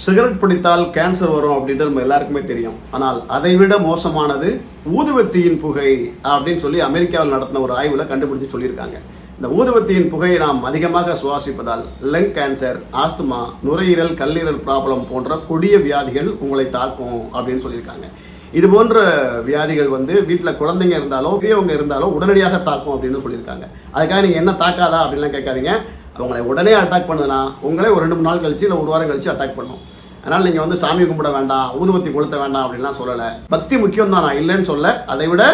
Cigarette பிடித்தால் cancer வரும் அப்படின்ட்டு நம்ம எல்லாருக்குமே தெரியும். ஆனால் அதை விட மோசமானது ஊதுவத்தியின் புகை அப்படின்னு சொல்லி அமெரிக்காவில் நடத்தின ஒரு ஆய்வில் கண்டுபிடிச்சு சொல்லியிருக்காங்க. இந்த ஊதுவத்தியின் புகையை நாம் அதிகமாக சுவாசிப்பதால் லங் கேன்சர், ஆஸ்துமா, நுரையீரல், கல்லீரல் ப்ராப்ளம் போன்ற கொடிய வியாதிகள் உங்களை தாக்கும் அப்படின்னு சொல்லியிருக்காங்க. இது போன்ற வியாதிகள் வீட்டில் குழந்தைங்க இருந்தாலோ பெரியவங்க இருந்தாலோ உடனடியாக தாக்கும் அப்படின்னு சொல்லியிருக்காங்க. அதுக்காக நீங்கள் என்ன தாக்காதா அப்படின்லாம் கேட்காதீங்க. அவங்களை உடனே அட்டாக் பண்ணுதுன்னா உங்களே ஒரு 2-3 நாள் கழிச்சு இல்லை 1 வாரம் கழிச்சு அட்டாக் பண்ணும். அதனால் நீங்கள் சாமி கும்பிட வேண்டாம், ஊதுபத்தி கொளுத்த வேண்டாம் அப்படின்லாம் சொல்லலை. பக்தி முக்கியம் தான், நான் இல்லைன்னு சொல்ல. அதை விட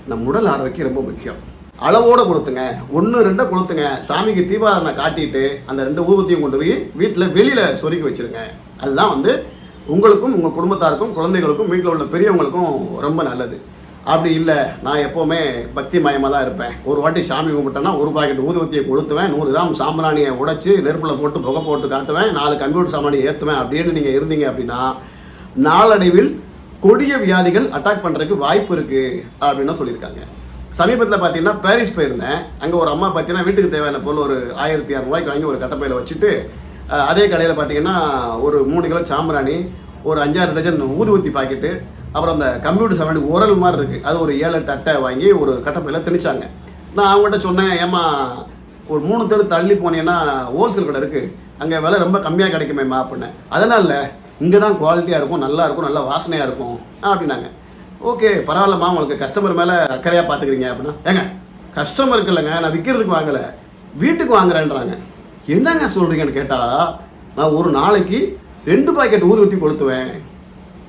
நம் உடல் ஆரோக்கியம் ரொம்ப முக்கியம். அளவோடு கொளுத்துங்க, 1-2 கொளுத்துங்க. சாமிக்கு தீபாராதனை காட்டிட்டு அந்த 2 ஊதுபத்தியும் கொண்டு போய் வீட்டில் வெளியில் சொருக்கி வச்சுருங்க. அதுதான் உங்களுக்கும் உங்கள் குடும்பத்தாருக்கும் குழந்தைகளுக்கும் வீட்டில் உள்ள பெரியவங்களுக்கும் ரொம்ப நல்லது. அப்படி இல்லை, நான் எப்போவுமே பக்தி மயமாக தான் இருப்பேன், ஒரு வாட்டி சாமி கும்பிட்டேன்னா 1 பாக்கெட் ஊதுவத்தியை கொளுத்துவேன், 100 கிராம் சாம்பிராணியை உடைச்சி நெருப்பில் போட்டு புகை போட்டு காட்டுவேன், 4 கம்ப்யூட்டர் சாம்பிராணியை ஏற்றுவேன் அப்படின்னு நீங்கள் இருந்தீங்க அப்படின்னா நாளடைவில் கொடிய வியாதிகள் அட்டாக் பண்ணுறதுக்கு வாய்ப்பு இருக்குது அப்படின்னு சொல்லியிருக்காங்க. சமீபத்தில் பார்த்தீங்கன்னா பாரிஸ் போயிருந்தேன். அங்கே ஒரு அம்மா பார்த்தீங்கன்னா வீட்டுக்கு தேவையான பொருள் ஒரு 1200 ரூபாய்க்கு வாங்கி ஒரு கட்டப்பையில் வச்சுட்டு அதே கடையில் பார்த்தீங்கன்னா ஒரு 3 கிலோ சாம்பிராணி, ஒரு 5-6 டஜன் ஊதுவத்தி பாக்கெட்டு, அப்புறம் அந்த கம்ப்யூட்டர் சாம்பிராணி உரல் மாதிரி இருக்குது, அது ஒரு 7-8 அட்டை வாங்கி ஒரு கட்டப்பையில் திணிச்சாங்க. நான் அவங்ககிட்ட சொன்னேன், ஏம்மா ஒரு 3 தெரு தள்ளி போனீங்கன்னா ஹோல்சேல் கடை இருக்குது, அங்கே விலை ரொம்ப கம்மியாக கிடைக்குமேம்மா அப்படின்னேன். அதெல்லாம் இல்லை, இங்கே தான் குவாலிட்டியாக இருக்கும், நல்லா இருக்கும், நல்லா வாசனையாக இருக்கும் அப்படின்னாங்க. ஓகே பரவாயில்லம்மா, உங்களுக்கு கஸ்டமர் மேலே அக்கறையாக பார்த்துக்கிறீங்க அப்படின்னா. ஏங்க கஸ்டமருக்கு இல்லைங்க, நான் விற்கிறதுக்கு வாங்கலை, வீட்டுக்கு வாங்குறேன்றாங்க. என்னங்க சொல்கிறீங்கன்னு கேட்டால், நான் ஒரு நாளைக்கு 2 பாக்கெட் ஊதுவத்தி கொளுத்துவேன்,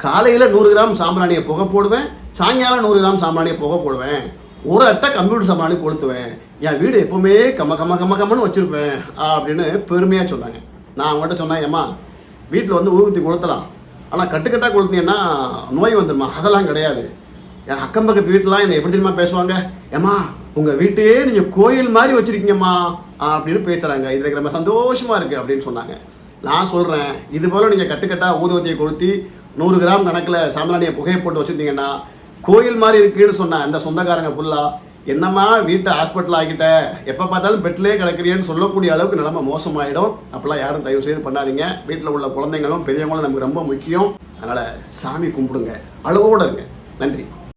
காலையில் 100 கிராம் சாம்பிராணியை புகை போடுவேன், சாயங்காலம் 100 கிராம் சாம்பிராணியை புகை போடுவேன், 1 அட்டை கம்ப்யூட்டர் சாம்பிராணி கொளுத்துவேன், என் வீடு எப்போவுமே கம்மன்னு வச்சுருப்பேன் அப்படின்னு பெருமையாக சொன்னாங்க. நான் அவங்கள்ட்ட சொன்னேன், ஏம்மா வீட்டில் ஊதுவத்தி கொளுத்தலாம், ஆனால் கட்டுக்கட்டாக கொளுத்தினீங்கன்னா நோய் வந்துடுமா? அதெல்லாம் கிடையாது. என் அக்கம் பக்கத்து வீட்டிலாம் என்னை எப்படி தெரியுமா பேசுவாங்க, ஏம்மா உங்கள் வீட்டையே நீங்கள் கோயில் மாதிரி வச்சுருக்கீங்கம்மா அப்படின்னு பேசுகிறாங்க, இதில் ரொம்ப சந்தோஷமாக இருக்குது அப்படின்னு சொன்னாங்க. நான் சொல்கிறேன், இது போல் நீங்கள் கட்டுக்கட்டாக ஊதுவத்தியை கொளுத்தி 100 கிராம் கணக்கில் சாம்பிராணியை புகையை போட்டு வச்சுருந்தீங்கன்னா கோயில் மாதிரி இருக்குன்னு சொன்ன அந்த சொந்தக்காரங்க ஃபுல்லாக என்னம்மா வீட்டை ஹாஸ்பிட்டல் ஆகிட்ட, எப்போ பார்த்தாலும் பெட்லேயே கிடக்கிறீன்னு சொல்லக்கூடிய அளவுக்கு நிலைமை மோசமாயிடும். அப்போல்லாம் யாரும் தயவு செய்து பண்ணாதீங்க. வீட்டில் உள்ள குழந்தைங்களும் பெரியவங்களும் நமக்கு ரொம்ப முக்கியம். அதனால் சாமி கும்பிடுங்க, அளவோடு இருங்க. நன்றி.